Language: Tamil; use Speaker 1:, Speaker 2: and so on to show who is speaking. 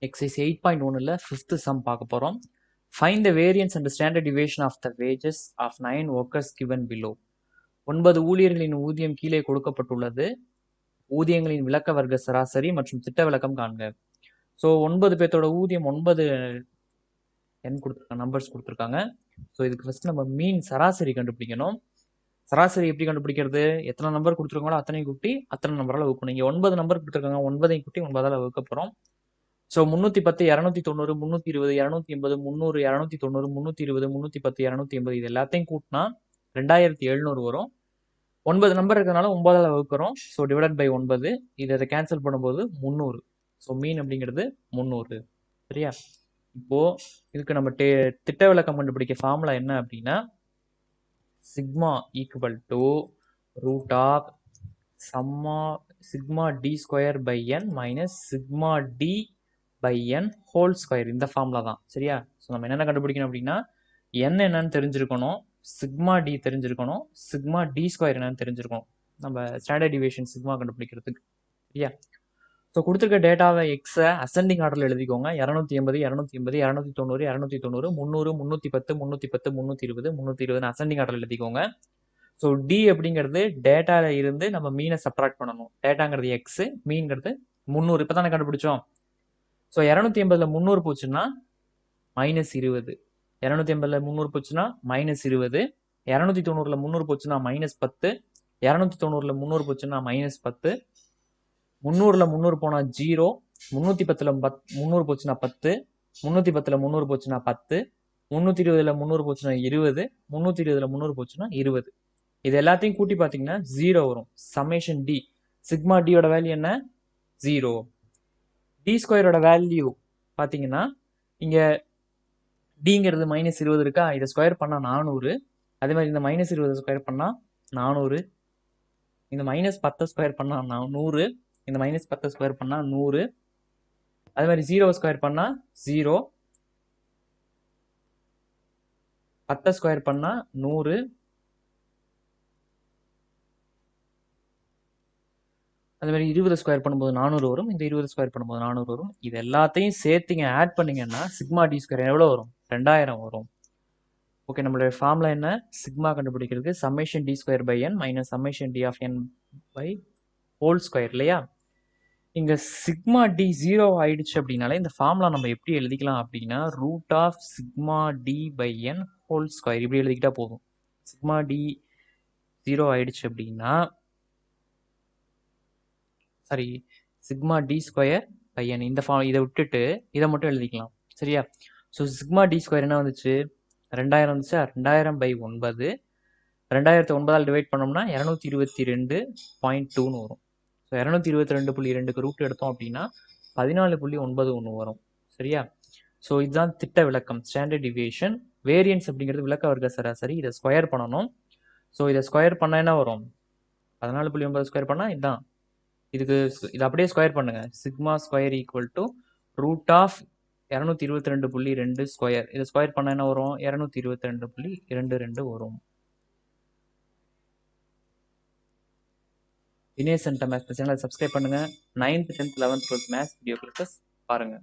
Speaker 1: எக்ஸசைஸ் 8.1ல 5th சம் பார்க்க போகிறோம். Find the variance and standard deviation of the wages of 9 workers given below. 9 ஊழியர்களின் ஊதியம் கீழே கொடுக்கப்பட்டுள்ளது. ஊதியங்களின் விளக்க வர்க்க சராசரி மற்றும் திட்ட விளக்கம் காண்க. ஸோ 9 பேர்த்தோட ஊதியம் 9 நம்பர்ஸ் கொடுத்துருக்காங்க. ஸோ இதுக்கு ஃபர்ஸ்ட் நம்ம மீன் சராசரி கண்டுபிடிக்கணும். சராசரி எப்படி கண்டுபிடிக்கிறது? எத்தனை நம்பர் கொடுத்துருக்காங்களோ அத்தனை கூட்டி அத்தனை நம்பரால் வகுக்கணும். இங்கே 9 நம்பர் கொடுத்துருக்காங்க, 9ஐ கூட்டி 9ஆல் வகுக்க போகிறோம். ஸோ 310, 290, 320, 280, 300, 290, 320, 310, 280 இது எல்லாத்தையும் கூட்டினா 2700 வரும். 9 நம்பர் இருக்கிறதுனால 9ஆல் வகுக்கிறோம். ஸோ டிவைடட் பை 9, இதை கேன்சல் பண்ணும்போது 300. ஸோ மீன் அப்படிங்கிறது 300. சரியா? இப்போ இதுக்கு நம்ம திட்ட விளக்கம் கண்டுபிடிக்க ஃபார்முலா என்ன அப்படின்னா, sigma equal to root of sigma D square by N minus sigma D by N whole square. இந்த ஃபார்முலா தான். சரியா? ஸோ நம்ம என்னென்ன கண்டுபிடிக்கணும் அப்படின்னா, என் என்னன்னு தெரிஞ்சிருக்கணும், சிக்மா டி தெரிஞ்சிருக்கணும், சிக்மா டி ஸ்கொயர் என்னன்னு தெரிஞ்சிருக்கணும் நம்ம ஸ்டாண்டர்ட் டிவியேஷன் சிக்மா கண்டுபிடிக்கிறதுக்கு. சரியா? ஸோ கொடுத்துருக்க டேட்டாவை எக்ஸை அசெண்டிங் ஆர்டரில் எழுதிக்கோங்க. 280, 280, 290, 290, 300, 310, 310, 320, 320 அசெண்டிங் ஆர்டரில் எழுதிக்கோங்க. ஸோ டி அப்படிங்கிறது டேட்டால இருந்து நம்ம மீனை சப்ட்ராக்ட் பண்ணணும். டேட்டாங்கிறது எக்ஸ், மீன்கிறது 300. இப்போ தானே கண்டுபிடிச்சோம். ஸோ 280ல் 300 போச்சுன்னா -20, 280ல் 300 போச்சுன்னா -20, 290ல் 300 போச்சுன்னா -10, 290ல் 300 போச்சுன்னா -10, 300ல் 300 போனா 0, 310ல் 300 போச்சுன்னா 10, 310ல் 300 போச்சுன்னா 10, 320ல் 300 போச்சுன்னா 20, 320ல் 300 போச்சுன்னா 20. இது எல்லாத்தையும் கூட்டி பார்த்தீங்கன்னா 0 வரும். சம்மேஷன் டி, சிக்மா டியோட வேல்யூ என்ன? 0. டி ஸ்கொயரோட வேல்யூ பார்த்தீங்கன்னா, இங்க டிங்கிறது -20 இருக்கா, இதை ஸ்கொயர் பண்ணா 400. அதே மாதிரி இந்த -20 ஸ்கொயர் பண்ணா 400, இந்த -10 ஸ்கொயர் பண்ணா 100, இந்த -10 ஸ்கொயர் பண்ணா 100, அதே மாதிரி 0 ஸ்கொயர் பண்ணா 0, 10 ஸ்கொயர் பண்ணா 100, அதே மாதிரி 20 ஸ்கொயர் பண்ணும்போது 400 வரும், இந்த 20 ஸ்கொயர் பண்ணும்போது 400 வரும். இது எல்லாத்தையும் சேர்த்துங்க ஆட் பண்ணீங்கன்னா சிக்மா டி ஸ்கொயர் எவ்வளோ வரும்? 2000 வரும். ஓகே, நம்மளுடைய ஃபார்முலா என்ன? சிக்மா கண்டுபிடிக்கிறதுக்கு summation D square by N minus summation D of N by whole square. இல்லையா? இங்க சிக்மா டி 0 ஆயிடுச்சு அப்படின்னாலே இந்த ஃபார்முலா நம்ம எப்படி எழுதிக்கலாம் அப்படின்னா, root of sigma D by N whole square இப்படி எழுதிக்கிட்டா போதும். சிக்மா டி 0 ஆயிடுச்சு அப்படின்னா, sorry, sigma D square by n இந்த இதை விட்டுட்டு இதை மட்டும் எழுதிக்கலாம். சரியா? ஸோ சிக்மா டி ஸ்கொயர் என்ன வந்துச்சு? 2000 வந்துச்சா? 2000 பை 9, 2009ஆல் டிவைட் பண்ணோம்னா 222.2ன்னு வரும். ஸோ 222.2க்கு ரூட் எடுத்தோம் அப்படின்னா 14.91 வரும். சரியா? ஸோ இதுதான் திட்ட விளக்கம், ஸ்டாண்டர்ட் டிவியேஷன். வேரியன்ஸ் அப்படிங்கிறது விளக்க வர்க்க சராசரி. இதை ஸ்கொயர் பண்ணணும். ஸோ இதை ஸ்கொயர் பண்ண என்ன வரும்? 14.9 ஸ்கொயர் பண்ணால் இதுதான். இது அப்படியே ஸ்கொயர் பண்ணுங்க. Sigma square equal to root of 222.2 square. இதை ஸ்கொயர் பண்ண என்ன வரும்? 222.22 வரும். தினேஷ் சென்டர் மேத்ஸ் சேனலை சப்ஸ்கிரைப் பண்ணுங்க. 9th, 10th, 11th, 12th maths video classes பாருங்க.